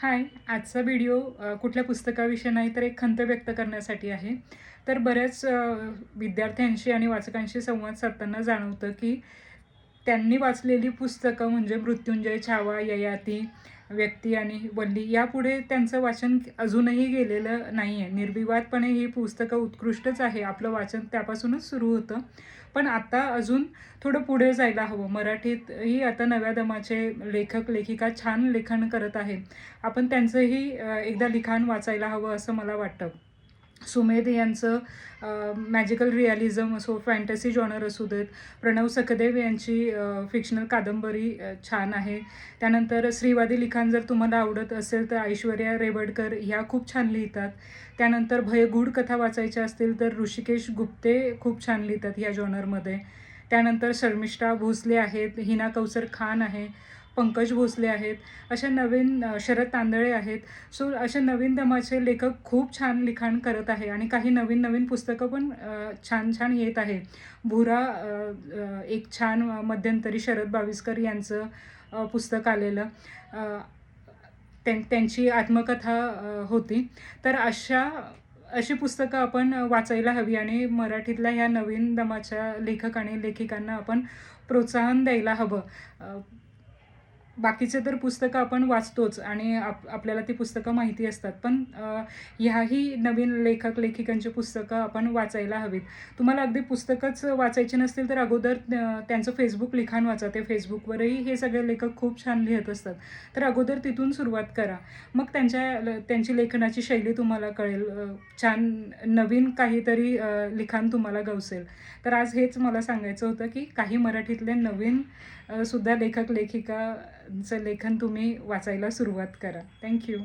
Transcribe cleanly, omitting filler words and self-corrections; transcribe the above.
हाय, आजचा व्हिडिओ कुठल्या पुस्तकाविषयी नाही तर एक खंत व्यक्त करण्यासाठी आहे. तर बऱ्याच विद्यार्थ्यांशी आणि वाचकांशी संवाद साधताना जाणवतं, की त्यांनी वाचलेली पुस्तकं म्हणजे मृत्युंजय, छावा, ययाती, व्यक्ती आणि वल्ली यापुढे त्यांचं वाचन अजूनही गेलेलं नाही आहे. निर्विवादपणे ही पुस्तकं उत्कृष्टच आहे. आपलं वाचन त्यापासूनच सुरू होतं. पण आता अजून थोडं पुढे जायला हवं. मराठीतही आता नव्या दमाचे लेखक, लेखिका छान लेखन करत आहेत. आपण त्यांचंही एकदा लिखाण वाचायला हवं असं मला वाटतं. सुमेध यांचं मॅजिकल रिअलिझम असो, फॅन्टसी जॉनर असू देत, प्रणव सखदेव यांची फिक्शनल कादंबरी छान आहे. त्यानंतर स्त्रीवादी लिखाण जर तुम्हाला आवडत असेल तर ऐश्वर्या रेवडकर ह्या खूप छान लिहितात. त्यानंतर भयगूढ कथा वाचायच्या असतील तर ऋषिकेश गुप्ते खूप छान लिहितात ह्या जॉनरमध्ये. त्यानंतर शर्मिष्ठा भोसले आहेत, हिना कौसर खान आहे, पंकज भोसले आहेत. अशा नवीन शरद तांदळे आहेत. सो अशा नवीन दमाचे लेखक खूप छान लिखाण करत आहे आणि काही नवीन नवीन पुस्तकं पण छान छान येत आहे. भुरा एक छान मध्यंतरी शरद बाविस्कर यांचं पुस्तक आलेलं. त्यांची आत्मकथा होती. तर अशी पुस्तकं आपण वाचायला हवी आणि मराठीतल्या ह्या नवीन दमाच्या लेखक आणि लेखिकांना आपण प्रोत्साहन द्यायला हवं. बाकीचे तर पुस्तकं आपण वाचतोच आणि आपल्याला ती पुस्तकं माहिती असतात. पण ह्याही नवीन लेखक, लेखिकांची पुस्तकं आपण वाचायला हवीत. तुम्हाला अगदी पुस्तकंच वाचायची नसतील तर अगोदर त्यांचं फेसबुक लिखाण वाचा. ते फेसबुकवरही हे सगळे लेखक खूप छान लिहत असतात. तर अगोदर तिथून सुरुवात करा. मग त्यांची लेखनाची शैली तुम्हाला कळेल. छान नवीन काहीतरी लिखाण तुम्हाला गवसेल. तर आज हेच मला सांगायचं होतं, की काही मराठीतले नवीन सुद्धा लेखक, लेखिकांचं लेखन तुम्ही वाचायला सुरुवात करा. Thank you.